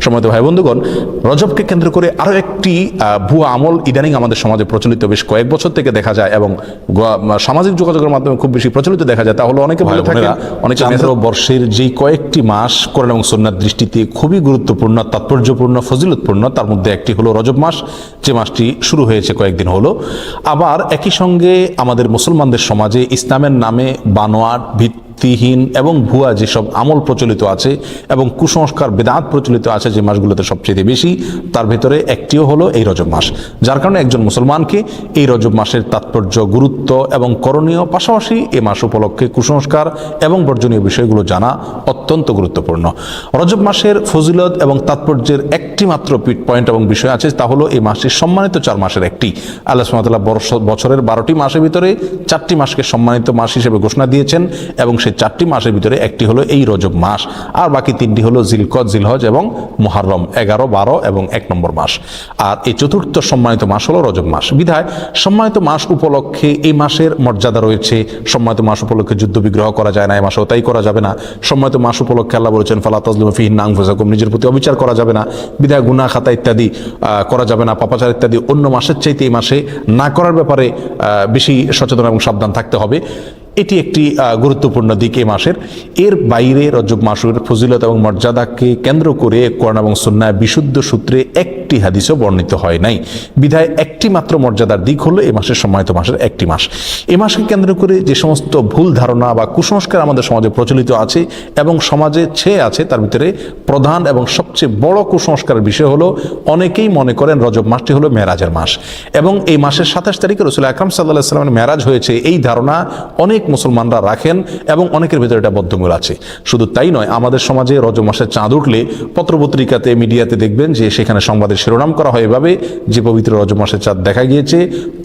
সম্মানিত ভাই বন্ধুগণ, রজবকে কেন্দ্র করে আরো একটি ভুয়া আমল ইদানিং আমাদের সমাজে প্রচলিত বেশ কয়েক বছর থেকে দেখা যায় এবং সামাজিক যোগাযোগের মাধ্যমে খুব বেশি প্রচলিত দেখা যায়। তা হলো অনেকে বলে থাকেন, অনেকে বর্ষের যে কয়েকটি মাস কোরআন এবং সুন্নাহর দৃষ্টিতে খুবই গুরুত্বপূর্ণ, তাৎপর্যপূর্ণ, ফজিলতপূর্ণ, তার মধ্যে একটি হলো রজব মাস, যে মাসটি শুরু হয়েছে কয়েকদিন হলো। আবার একই সঙ্গে আমাদের মুসলমানদের সমাজে ইসলামের নামে বানোয়াট, ভিত্তিহীন এবং ভুয়া যেসব আমল প্রচলিত আছে এবং কুসংস্কার বেদাত প্রচলিত আছে যে মাসগুলোতে সবচেয়ে বেশি, তার ভেতরে একটিও হলো এই রজব মাস। যার কারণে একজন মুসলমানকে এই রজব মাসের তাৎপর্য, গুরুত্ব এবং করণীয়, পাশাপাশি এ মাস উপলক্ষে কুসংস্কার এবং বর্জনীয় বিষয়গুলো জানা অত্যন্ত গুরুত্বপূর্ণ। রজব মাসের ফজিলত এবং তাৎপর্যের একটি মাত্র পয়েন্ট এবং বিষয় আছে, তা হলো এই মাসের সম্মানিত 4 মাসের একটি। আল্লাহ সুবহানাহু ওয়া তাআলা বছরের 12টি মাসের ভিতরে 4টি মাসকে সম্মানিত মাস হিসেবে ঘোষণা দিয়েছেন এবং সেই 4টি মাসের ভিতরে একটি হলো এই রজব মাস, আর বাকি 3টি হলো জিলকদ, জিলহজ এবং মুহররম, 11, 12 এবং 1 নম্বর মাস। আর এই চতুর্থ সম্মানিত মাস হলো রজব মাস। বিধায় সম্মানিত মাস উপলক্ষে এই মাসের মর্যাদা রয়েছে। সম্মানিত মাস উপলক্ষে যুদ্ধ বিগ্রহ করা যায় না, এই মাসেও তাই করা যাবে না। সম্মানিত মাস উপলক্ষে আল্লাহ বলেছেন ফালা তাজলিমু ফিহিন্না আনফুসাকুম, নিজের প্রতি অবিচার করা যাবে না। বিধায় গুনাহ খাতা ইত্যাদি করা যাবে না, পাপাচার ইত্যাদি অন্য মাসের চাইতে এই মাসে না করার ব্যাপারে বেশি সচেতন এবং সাবধান থাকতে হবে। এটি একটি গুরুত্বপূর্ণ দিক এই মাসের। এর বাইরে রজব মাসের ফজিলত এবং মর্যাদাকে কেন্দ্র করে কোরআন এবং সুন্নাহ বিশুদ্ধ সূত্রে একটি হাদিসও বর্ণিত হয় নাই। বিধায় একটি মাত্র মর্যাদার দিক হলো এই মাসের সম্মানিত মাসের একটি মাস। এই মাসকে কেন্দ্র করে যে সমস্ত ভুল ধারণা বা কুসংস্কার আমাদের সমাজে প্রচলিত আছে এবং সমাজে ছেয়ে আছে, তার ভিতরে প্রধান এবং সবচেয়ে বড় কুসংস্কারের বিষয় হলো অনেকেই মনে করেন রজব মাসটি হলো মেরাজের মাস এবং এই মাসের 27 তারিখে রাসূল আকরাম সাল্লাল্লাহু আলাইহি ওয়াসাল্লামের মেরাজ হয়েছে, এই ধারণা অনেক মুসলমানরা রাখেন এবং অনেকের ভিতরে এটা বদ্ধমূল আছে। শুধু তাই নয়, আমাদের সমাজে রজব মাসের চাঁদ উঠলে পত্রপত্রিকাতে, মিডিয়াতে দেখবেন যে সেখানে সংবাদের শিরোনাম করা হয় এভাবে যে পবিত্র রজব মাসের চাঁদ দেখা গিয়েছে,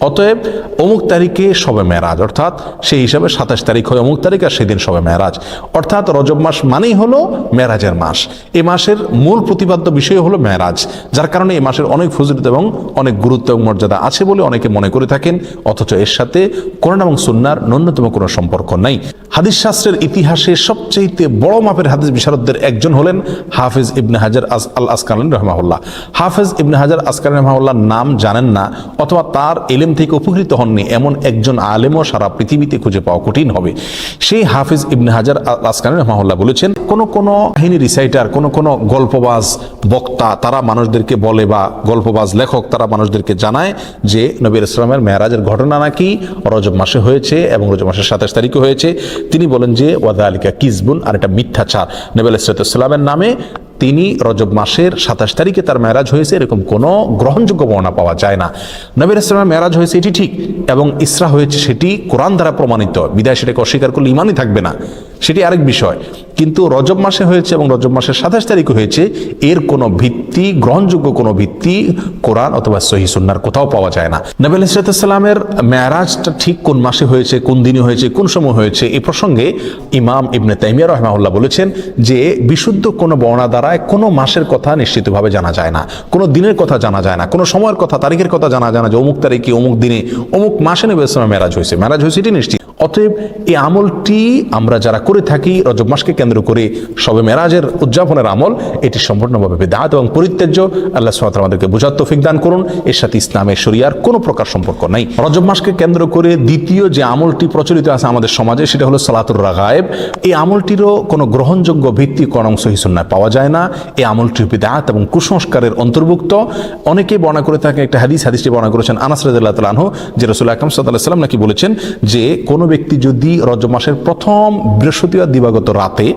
অতএব অমুক তারিখে শবে মেরাজ, অর্থাৎ সেই হিসাবে 27 তারিখ হয় অমুক তারিখ আর সেদিন শবে মেরাজ। অর্থাৎ রজব মাস মানেই হলো মেরাজের মাস। এই মাসের মূল প্রতিপাদ্য বিষয় হলো মেরাজ, যার কারণে এই মাসের অনেক ফজিলত এবং অনেক গুরুত্ব এবং মর্যাদা আছে বলে অনেকে মনে করে থাকেন, অথচ এর সাথে কোরআন এবং সুন্নাহর ন্যূনতম কোনো সম্পর্ক নাই। হাদিস শাস্ত্রের ইতিহাসে সবচেয়ে বড় মাপের হাদিস বিশারদদের একজন হলেন হাফেজ ইবনে হাজার আল আসকালানি রাহিমাহুল্লাহ। হাফেজ ইবনে হাজার আসকালানি রাহিমাহুল্লাহর নাম জানেন না অথবা তার ইলম থেকে উপকৃত হননি এমন একজন আলেমও সারা পৃথিবীতে খুঁজে পাওয়া কঠিন হবে। সেই হাফেজ ইবনে হাজার আল আসকালানি রাহিমাহুল্লাহ বলেছেন, কোন কাহিনী রিসাইটার, কোন গল্পবাজ বক্তা তারা মানুষদেরকে বলে, বা গল্পবাজ লেখক তারা মানুষদেরকে জানায় যে নবী ইসলামের মেরাজের ঘটনা নাকি রজব মাসে হয়েছে এবং রজব মাসের 27 তারিখে হয়েছে। তিনি বলেন যে ওয়াদালিকা কিজবুন, আর এটা মিথ্যাচার। নবী আলাইহিসসালামের নামে তিনি রজব মাসের 27 তারিখে তার মেরাজ হয়েছে এরকম কোনো গ্রহণযোগ্য বর্ণনা পাওয়া যায় না। নবী আলাইহিসসালামের মেরাজ হয়েছে এটি ঠিক এবং ইসরা হয়েছে সেটি কোরআন দ্বারা প্রমাণিত, বিদায় সেটাকে অস্বীকার করলে ইমানই থাকবে না, সেটি আরেক বিষয়। কিন্তু রজব মাসে হয়েছে এবং রজব মাসের 27 তারিখে হয়েছে, এর কোনো ভিত্তি, গ্রহণযোগ্য কোনো ভিত্তি কোরআন অথবা সহিহ সুন্নাহর কোথাও পাওয়া যায় না। নবী আলাইহিসসালামের মেরাজটা ঠিক কোন মাসে হয়েছে, কোন দিনে হয়েছে, কোন সময় হয়েছে, এই প্রসঙ্গে ইমাম ইবনে তাইমিয়া রাহিমাহুল্লাহ বলেছেন যে বিশুদ্ধ কোনো বর্ণনা দ্বারা কোনো মাসের কথা নিশ্চিতভাবে জানা যায় না, কোনো দিনের কথা জানা যায় না, কোনো সময়ের কথা, তারিখের কথা জানা যায় না যে অমুক তারিখে অমুক দিনে অমুক মাসে নবী আলাইহিসসালামের মেরাজ হয়েছে এটি নিশ্চিত। অতএব এই আমলটি আমরা যারা করে থাকি রজব মাসকে কেন্দ্র করে শবে মেরাজের উদযাপনের আমল, এটি সম্পূর্ণভাবে বিদআত এবং পরিত্যাজ্য। আল্লাহ সুবহানাহু ওয়া তাআলা আমাদেরকে বুঝার তৌফিক দান করুন। এর সাথে ইসলামের শরিয়ার কোনো প্রকার সম্পর্ক নাই। রজব মাসকে কেন্দ্র করে দ্বিতীয় যে আমলটি প্রচলিত আছে আমাদের সমাজে, সেটা হলো সালাতুর রাগায়েব। এই আমলটিরও কোনো গ্রহণযোগ্য ভিত্তি কোরআন এবং সহিহ সুন্নাহয় পাওয়া যায় না। এই আমলটি বিদআত এবং কুসংস্কারের অন্তর্ভুক্ত। অনেকেই বর্ণনা করে থাকে একটা হাদিসটি বর্ণনা করেছেন আনাস রাদিয়াল্লাহু তাআলা আনহু, যে রাসূল আকরাম সাল্লাল্লাহু আলাইহি ওয়াসাল্লাম নাকি বলেছেন যে কোন ব্যক্তি যদি রজব মাসের প্রথম বৃহস্পতিবার দিবাগত রাতে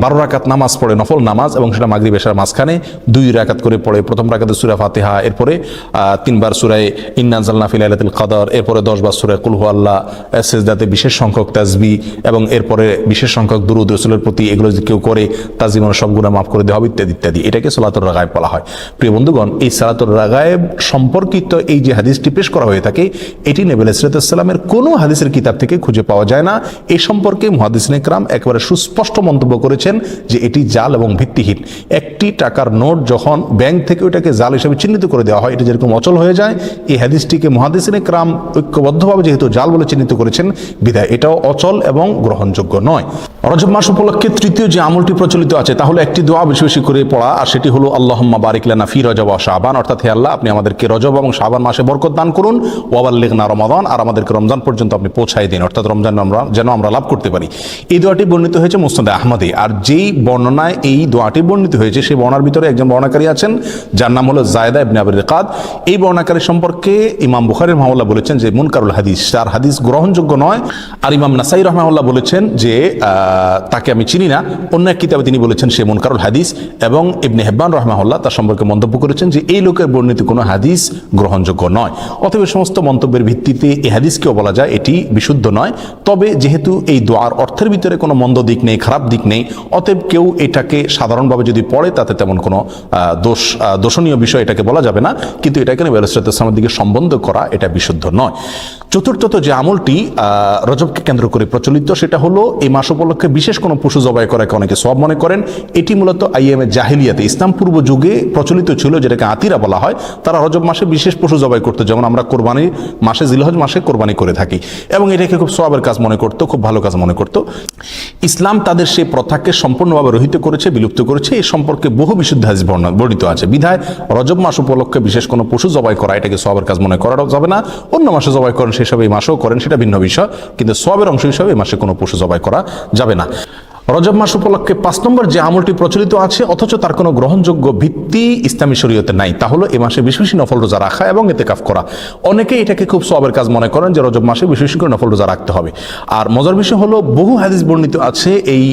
12 রাকাত নামাজ পড়ে, নফল নামাজ, এবং সেটা মাগরিব এশার মাঝখানে 2 রাকাত করে পড়ে, প্রথম রাকাতে সূরা ফাতিহা, এরপরে 3 বার সূরা ইন্না আনজালনা ফি লাইলাতুল কদর, এরপরে 10 বার সূরা কুল হুয়াল্লাহ, সিজদাতে বিশেষ সংখ্যক তাসবিহ এবং এরপরে বিশেষ সংখ্যক দুরূদ রাসূলের প্রতি, এগুলো যদি কেউ করে তার জীবনের সব গুনাহ মাফ করে দেওয়া হবে ইত্যাদি ইত্যাদি। এটাকে সালাতুর রাগায়েব বলা হয়। প্রিয় বন্ধুগণ, এই সালাতুর রাগায়েব সম্পর্কিত এই যে হাদিসটি পেশ করা হয়ে থাকে, এটি নবী আলাইহিস সালামের কোনো হাদিসের কিতাব থেকে খুঁজে পাওয়া যায় না। এই সম্পর্কে মুহাদ্দিসিনে কেরাম একেবারে সুস্পষ্ট মন্তব্য করেছেন যে এটি জাল এবং ভিত্তিহীন। একটি টাকার নোট যখন ব্যাংক থেকে ওইটাকে জাল হিসেবে চিহ্নিত করে দেওয়া হয়, এটি যেরকম অচল হয়ে যায়, এই হাদিসটিকে মুহাদ্দিসিনে কেরাম ঐক্যবদ্ধভাবে যেহেতু জাল বলে চিহ্নিত করেছেন, বিধায় এটাও অচল এবং গ্রহণযোগ্য নয়। রজব মাস উপলক্ষে তৃতীয় যে আমলটি প্রচলিত আছে তাহলে একটি দোয়া বেশি বেশি করে পড়া, আর সেটি হলো আল্লাহুম্মা বারিক লানা ফি রজব ওয়া শাবান, অর্থাৎ হে আল্লাহ আপনি আমাদেরকে রজব এবং শাবান মাসে বরকত দান করুন, ওয়া বাল্লিগনা রমাদান, আর আমাদেরকে রমজান পর্যন্ত আপনি পৌঁছায় দিন, অর্থাৎ রমজান যেন আমরা লাভ করতে পারি। এই দোয়াটি বর্ণিত হয়েছে মুসনাদ আহমদে। আর যেই বর্ণনায় এই দোয়াটি বর্ণিত হয়েছে সেই বর্ণনার ভিতরে একজন বর্ণাকারী আছেন যার নাম হলো জায়দা ইবনে আবি রিকাদ। এই বর্ণাকারী সম্পর্কে ইমাম বুখারী রাহমাহুল্লাহ বলেছেন যে মুনকারুল হাদিস, তার হাদিস গ্রহণযোগ্য নয়। আর ইমাম নাসাই রাহমাহুল্লাহ বলেছেন যে তাকে আমি চিনি না, অন্য এক কিতাবে তিনি বলেছেন সে মুনকারুল হাদিস। এবং ইবনে হিব্বান রাহমাহুল্লাহ তার সম্পর্কে মন্তব্য করেছেন যে এই লোকের বর্ণিত কোনো হাদিস গ্রহণযোগ্য নয়। অতএব সমস্ত মন্তব্যের ভিত্তিতে এই হাদিসকেও বলা যায় এটি বিশুদ্ধ নয়। তবে যেহেতু এই দোয়ার অর্থের ভিতরে কোনো মন্দ দিক নেই, খারাপ দিক নেই, অতএব কেউ এটাকে সাধারণভাবে যদি পড়ে তাতে তেমন কোনো দোষণীয় বিষয় এটাকে বলা যাবে না, কিন্তু এটাকে নবী আলাইহিস সালামের দিকে সম্বন্ধ করা এটা বিশুদ্ধ নয়। চতুর্থত যে আমলটি রজবকে কেন্দ্র করে প্রচলিত সেটা হলো এই মাস উপলক্ষে বিশেষ কোনো পশু জবাই করাকে অনেকে সওয়াব মনে করেন। এটি মূলত আইয়ামে জাহিলিয়াতে ইসলাম পূর্ব যুগে প্রচলিত ছিল, যেটাকে আতিরা বলা হয়। তারা রজব মাসে বিশেষ পশু জবাই করতো, যেমন আমরা কোরবানির মাসে জিলহজ মাসে কোরবানি করে থাকি, এবং এটাকে খুব সওয়াবের কাজ মনে করতো, খুব ভালো কাজ মনে করতো। ইসলাম তাদের সেই প্রথাকে সম্পূর্ণভাবে রহিত করেছে, বিলুপ্ত করেছে। এই সম্পর্কে বহু বিশুদ্ধ হাদিস বর্ণিত আছে। বিধায় রজব মাস উপলক্ষে বিশেষ কোনো পশু জবাই করা এটাকে সওয়াবের কাজ মনে করা যাবে না। অন্য মাসে জবাই করেন সেসব এই মাসেও করেন, সেটা ভিন্ন বিষয়, কিন্তু সওয়াবের অংশ হিসাবে এই মাসে কোনো পশু জবাই করা যাবে না। রজব মাস উপলক্ষে 5 নম্বর যে আমলটি প্রচলিত আছে অথচ তার কোনো গ্রহণযোগ্য ভিত্তি ইসলামী শরীয়তে নাই, তা হলো এ মাসে বেশি বেশি নফল রোজা রাখা এবং ইতিকাফ করা। অনেকেই এটাকে খুব সওয়াবের কাজ মনে করেন যে রজব মাসে বেশি বেশি করে নফল রোজা রাখতে হবে। আর মজার বিষয় হলো বহু হাদিস বর্ণিত আছে এই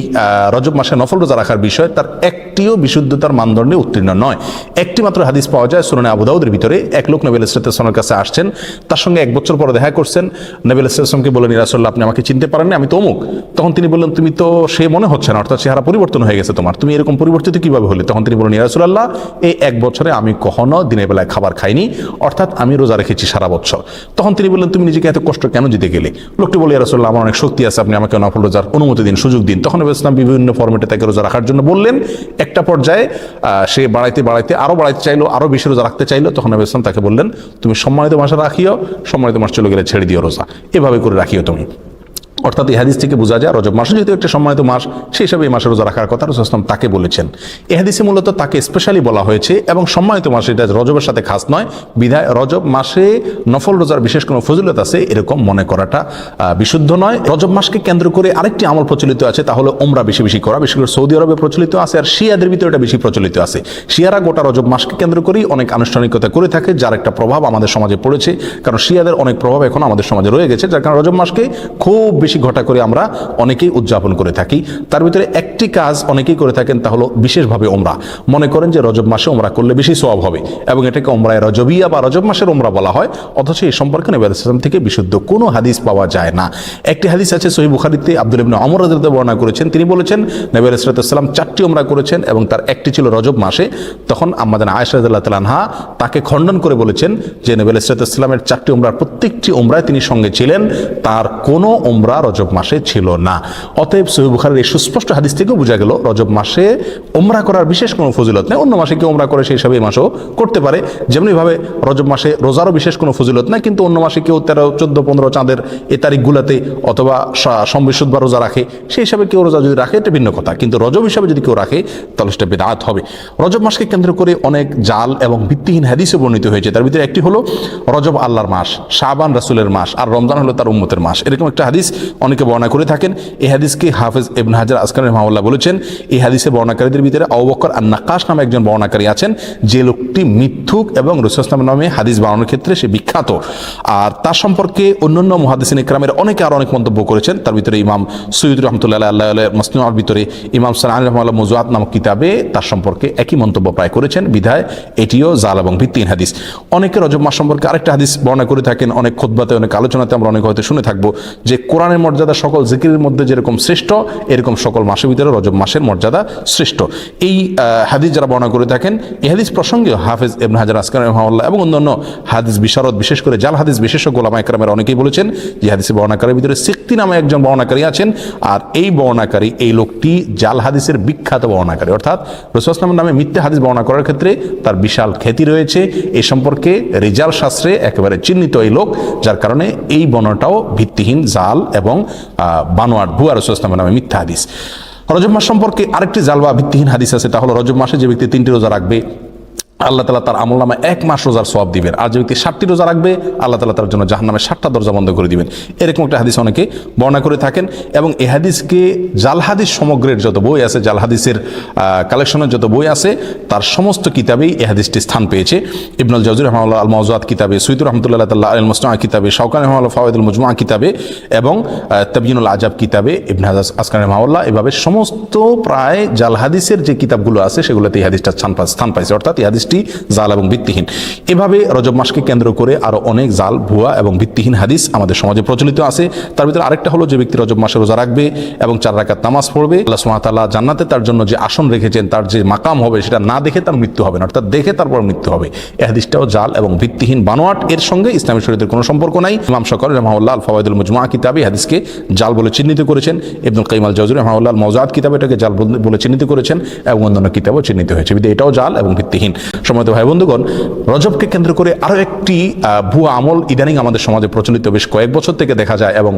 রজব মাসে নফল রোজা রাখার বিষয়ে, তার একটিও বিশুদ্ধতার মানদণ্ডে উত্তীর্ণ নয়। একটি মাত্র হাদিস পাওয়া যায় সুনানে আবু দাউদের ভিতরে। এক লোক নবী আলাইহিস সালামের কাছে আসছেন, তার সঙ্গে 1 বছর পরে দেখা করছেন। নবী আলাইহিস সালামকে বললেন, ইয়া রাসূলুল্লাহ আপনি আমাকে চিনতে পারেননি, আমি তো অমুক। তখন তিনি বললেন, তুমি তো সে মনে হচ্ছে না, অর্থাৎ চেহারা পরিবর্তন হয়ে গেছে তোমার, তুমি এরকম পরিবর্তিত কিভাবে হলে? তখন তিনি বলেন, ইয়া রাসূলুল্লাহ এই 1 বছরে আমি কখনো দিনের বেলায় খাবার খাইনি, অর্থাৎ আমি রোজা রেখেছি সারা বছর। তখন তিনি বললেন, তুমি নিজেকে এত কষ্ট কেন দিতে গেলে? লোকটি বলে, ইয়া রাসূলুল্লাহ আমার অনেক শক্তি আছে, আপনি আমাকে নফল রোজার অনুমতি দিন, সুযোগ দিন। তখন নবী ইসলাম বিভিন্ন ফরম্যাটে তাকে রোজা রাখার জন্য বললেন। একটা পর্যায়ে সে বাড়াইতে আরো বাড়াইতে চাইলো, আরো বেশি রোজা রাখতে চাইলো। তখন নবী ইসলাম তাকে বললেন, তুমি সম্মানিত মাসে রাখিও, সম্মানিত মাস চলে গেলে ছেড়ে দিও রোজা, এভাবে করে রাখিও তুমি। অর্থাৎ এই হাদিস থেকে বোঝা যায় রজব মাসে যেহেতু একটা সম্মানিত মাস, সেই হিসাবে এই মাসে রোজা রাখার কথা রাসূল সাল্লাল্লাহু আলাইহি ওয়াসাল্লাম তাকে বলেছেন। এই হাদিসে মূলত তাকে স্পেশালি বলা হয়েছে, এবং সম্মানিত মাসে এটা রজবের সাথে খাস নয়, বিধায় রজব মাসে নফল রোজার বিশেষ কোনো ফজিলত আছে এরকম মনে করাটা বিশুদ্ধ নয়। রজব মাসকে কেন্দ্র করে আরেকটি আমল প্রচলিত আছে, তাহলে উমরা বেশি বেশি করা। বিশেষ করে সৌদি আরবে প্রচলিত আছে, আর শিয়াদের ভিতরে এটা বেশি প্রচলিত আছে। শিয়ারা গোটা রজব মাসকে কেন্দ্র করেই অনেক আনুষ্ঠানিকতা করে থাকে, যার একটা প্রভাব আমাদের সমাজে পড়েছে, কারণ শিয়াদের অনেক প্রভাব এখন আমাদের সমাজে রয়ে গেছে, যার কারণে রজব মাসকে খুব বেশি ঘটা করে আমরা অনেকেই উদযাপন করে থাকি। তার ভিতরে একটি কাজ অনেকেই করে থাকেন, তা হলো বিশেষভাবে ওমরা। মনে করেন যে রজব মাসে ওমরা করলে বেশি সওয়াব হবে, এবং এটাকে ওমরায়ে রজবিয়া বা রজব মাসের ওমরা বলা হয়। অথচ এই সম্পর্কে নবী আলাইহিস সালাম থেকে বিশুদ্ধ কোনো হাদিস পাওয়া যায় না। একটি হাদিস আছে সহিহ বুখারীতে, আব্দুল্লাহ ইবনে ওমর রাদিয়াল্লাহু বর্ণনা করেছেন। তিনি বলেছেন নবী আলাইহিস সালাম 4টি ওমরা করেছেন, এবং তার একটি ছিল রজব মাসে। তখন আম্মাজান আয়েশা রাদিয়াল্লাহু তাআলা আনহা তাকে খণ্ডন করে বলেছেন যে নবী আলাইহিস সালামের 4টি ওমরার প্রত্যেকটি ওমরায় তিনি সঙ্গে ছিলেন, তার কোনো ওমরা রজব মাসে ছিল না। অতএব সহিহ বুখারীর এই সুস্পষ্ট হাদিস থেকেও বোঝা গেল রজব মাসে ওমরা করার বিশেষ কোনো ফজিলত নেই। অন্য মাসে কেউ ওমরা করে সেই হিসাবে এই মাসেও করতে পারে। যেমনিভাবে রজব মাসে রোজারও বিশেষ কোনো ফজিলত নেই, কিন্তু অন্য মাসে কেউ 13, 14, 15 চাঁদের এই তারিখগুলোতে অথবা সোম-বৃহস্পতিবার রোজা রাখে, সেই হিসাবে কেউ রোজা যদি রাখে এটা ভিন্ন কথা, কিন্তু রজব হিসাবে যদি কেউ রাখে তাহলে সেটা বিদআত হবে। রজব মাসকে কেন্দ্র করে অনেক জাল এবং ভিত্তিহীন হাদিসে বর্ণিত হয়েছে। তার ভিতরে একটি হলো রজব আল্লাহর মাস, শাবান রাসূলের মাস, আর রমজান হলো তার উম্মতের মাস। এরকম একটা হাদিস অনেকে বর্ণনা করে থাকেন। এই হাদিসকে হাফেজ ইবনে হাজার আসকালানী রাহিমাহুল্লাহ বলেছেন, এই হাদিসের বর্ণনাকারীদের ভিতরে আবু বকর আন-নাক্কাশ নামে একজন বর্ণনাকারী আছেন, যে লোকটি মিথ্যুক এবং রাসূল সাল্লাল্লাহু আলাইহি ওয়াসাল্লাম নামে হাদিস বানানোর ক্ষেত্রে সে বিখ্যাত। আর তার সম্পর্কে অন্যান্য মুহাদ্দিসিন ইকরামের অনেকে আরো অনেক মন্তব্য করেছেন। তার ভিতরে ইমাম সুয়ুতী রাহমাতুল্লাহি আলাইহি মাসনুআর ভিতরে ইমাম সানানী রাহিমাহুল্লাহ মুযুআত নামক কিতাবে তার সম্পর্কে একই মন্তব্য প্রায় করেছেন, বিধায় এটিও জাল এবং ভিত্তিহীন হাদিস। অনেকে রজব মাস সম্পর্কে আরেকটা হাদিস বর্ণনা করে থাকেন, অনেক খুতবাতে অনেক আলোচনাতে আমরা অনেক হয়তো শুনে থাকবো, যে কোরআনের মর্যাদা সকল জিকিরের মধ্যে যেরকম শ্রেষ্ঠ, এরকম সকল মাসের ভিতরে বছরের রজব মাসের মর্যাদা শ্রেষ্ঠ। এই হাদিস যারা বর্ণনা করে থাকেন, এই হাদিস প্রসঙ্গে হাফেজ ইবনে হাজার আসকালানি রাহিমাহুল্লাহ এবং অন্যান্য হাদিস বিশারদ, বিশেষ করে জাল হাদিস বিশেষজ্ঞ ওলামায়ে কেরামের অনেকেই বলেছেন যে হাদিসের বর্ণনাকারীর ভিতরে সিক্তি নামে একজন বর্ণনাকারী আছেন, আর এই বর্ণনাকারী, এই লোকটি জাল হাদিসের বিখ্যাত বর্ণনাকারী, অর্থাৎ রাসূলুল্লাহ সাল্লাল্লাহু আলাইহি ওয়াসাল্লামের নামে মিথ্যা হাদিস বর্ণনা করার ক্ষেত্রে তার বিশাল খ্যাতি রয়েছে। এই সম্পর্কে রিজাল শাস্ত্রে একেবারে চিহ্নিত এই লোক, যার কারণে এই বর্ণনাটাও ভিত্তিহীন, জাল এবং বানোয়াট, ভুয়া রাসূলুল্লাহ সাল্লাল্লাহু আলাইহি ওয়াসাল্লামের নামে মিথ্যা হাদিস। রজব মাস সম্পর্কে আরেকটি জাল বা ভিত্তিহীন হাদিস আছে, তা হলো রজব মাসে যে ব্যক্তি 3টি রোজা রাখবে আল্লাহ তাআলা তার আমলনামায় 1 মাস রোজার সওয়াব দিবেন, আর যে ব্যক্তি 60টি রোজা রাখবে আল্লাহ তাআলা তার জন্য জাহান্নামের 60টা দরজা বন্ধ করে দিবেন। এরকম একটা হাদিস অনেকে বর্ণনা করে থাকেন, এবং এই হাদিসকে জাল হাদিস সমগ্রের যত বই আছে, জাল হাদিসের কালেকশনের যত বই আছে, তার সমস্ত কিতাবেই এই হাদিসটি স্থান পেয়েছে। ইবনুল জাওজি রাহিমাহুল্লাহ আল মাওজুআত কিতাবে, সুয়ুতী রাহমাতুল্লাহ তাআলা আল মুসনাআ কিতাবে, শাওকানি রাহিমাহুল্লাহ ফাওয়াইদুল মাজমুআ কিতাবে, এবং তাবয়িনুল আজাব কিতাবে ইবনে হাজার আসকালানি রাহিমাহুল্লাহ, এভাবে সমস্ত প্রায় জাল হাদিসের যে কিতাবগুলো আছে সেগুলোতে এই হাদিসটা স্থান পাইছে, অর্থাৎ এই হাদিসটি জাল এবং ভিত্তিহীন। এভাবে রজব মাসকে কেন্দ্র করে আরো অনেক জাল, ভুয়া এবং ভিত্তিহীন হাদিস আমাদের সমাজে প্রচলিত আছে। তার ভিতরে আরেকটা হলো, যে ব্যক্তি রজব মাসে রোজা রাখবে এবং 4 রাকাত নামাজ পড়বে, আল্লাহ সুবহানাহু ওয়া তাআলা জান্নাতে তার জন্য যে আসন রেখেছেন, তার যে মাকাম হবে, সেটা না দেখে তার মৃত্যু হবে না, অর্থাৎ দেখে তারপর মৃত্যু হবে। এই হাদিসটাও জাল এবং ভিত্তিহীন, বানোয়াট। এর সঙ্গে ইসলামী শরীয়তের কোনো সম্পর্ক নাই। ইমাম শাওকানি রাহিমাহুল্লাহ আল ফাওয়াইদুল মাজমুআ কিতাবে হাদিসকে জাল বলে চিহ্নিত করেছেন। ইবনুল কাইয়িম আল জাওজি রাহিমাহুল্লাহ আল মাওজুআত কিতাবে এটাকে জাল বলে চিহ্নিত করেছেন, এবং অন্যান্য কিতাবও চিহ্নিত হয়েছে। বিধায় এটাও জাল এবং ভিত্তিহীন। সম্মানিত ভাই বন্ধুগণ, রজবকে কেন্দ্র করে আরো একটি ভুয়া আমল ইদানিং আমাদের সমাজে প্রচলিত বেশ কয়েক বছর থেকে দেখা যায়, এবং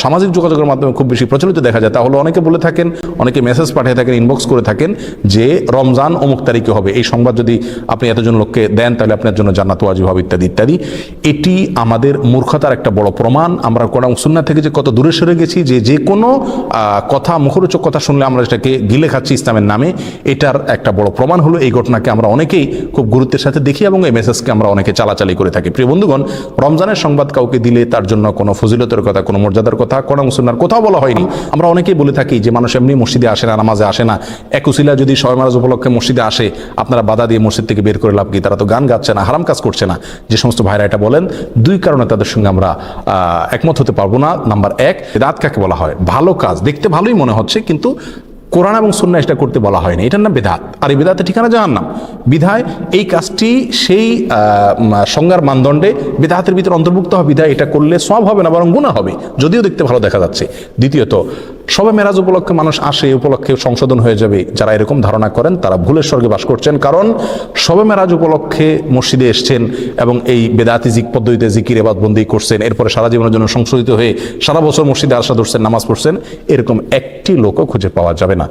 সামাজিক যোগাযোগের মাধ্যমে খুব বেশি প্রচলিত দেখা যায়। তা হলো, অনেকে বলে থাকেন, অনেকে মেসেজ পাঠিয়ে থাকেন, ইনবক্স করে থাকেন যে রমজান অমুক তারিখে হবে, এই সংবাদ যদি আপনি এতজন লোককে দেন তাহলে আপনার জন্য জান্নাত ওয়াজিব হবে, ইত্যাদি ইত্যাদি। এটি আমাদের মূর্খতার একটা বড় প্রমাণ। আমরা কোরআন সুন্নাহ থেকে যে কত দূরে সরে গেছি, যে কোনো কথা, মুখরোচক কথা শুনলে আমরা সেটাকে গিলে খাচ্ছি ইসলামের নামে, এটার একটা বড় প্রমাণ হলো এই ঘটনাকে আমরা অনেকেই খুব গুরুত্বের সাথে দেখি, এবং এই মেসেজকে আমরা অনেকে চালাচালি করে থাকি। প্রিয় বন্ধুগণ, রমজানের সংবাদ কাউকে দিলে তার জন্য কোনো ফজিলতের কথা, কোনো মর্যাদার কথা কোরআন সুন্নাহর কোথাও বলা হয়নি। আমরা অনেকেই বলে থাকি যে মানুষ এমনি মসজিদে আসে না, নামাজে আসে না, এক উসিলা যদি শবে মেরাজ উপলক্ষে মসজিদে আসে, আপনারা বাধা দিয়ে মসজিদ থেকে বের করে লাভ কি? তারা তো গান গাচ্ছে না, হারাম কাজ করছে না। যে সমস্ত ভাইরা এটা বলেন, 2 কারণে তাদের সঙ্গে আমরা একমত হতে পারবো না। নাম্বার 1, বিদআত কাকে বলা হয়? ভালো কাজ, দেখতে ভালোই মনে হচ্ছে, কিন্তু কোরআন এবং সুন্নাহ এটা করতে বলা হয়নি, এটার নাম বিদআত। আর এই বিদআতের ঠিকানা জাহান্নাম। বিধায় এই কাজটি সেই সংজ্ঞার মানদণ্ডে বিদআতের ভিতরে অন্তর্ভুক্ত হবে। বিধায় এটা করলে সওয়াব হবে না, বরং গুনাহ হবে, যদিও দেখতে ভালো দেখা যাচ্ছে। দ্বিতীয়ত, শবে মেরাজ উপলক্ষে মানুষ আসে, এই উপলক্ষে সংশোধন হয়ে যাবে, যারা এরকম ধারণা করেন তারা ভুলের স্বর্গে বাস করছেন। কারণ শবে মেরাজ উপলক্ষে মসজিদে এসছেন এবং এই বেদাতি পদ্ধতিতে জিকির ইবাদত বন্দি করছেন, এরপরে সারা জীবনের জন্য সংশোধিত হয়ে সারা বছর মসজিদে আসা ধরছেন, নামাজ পড়ছেন, এরকম একটি লোকও খুঁজে পাওয়া যাবে না।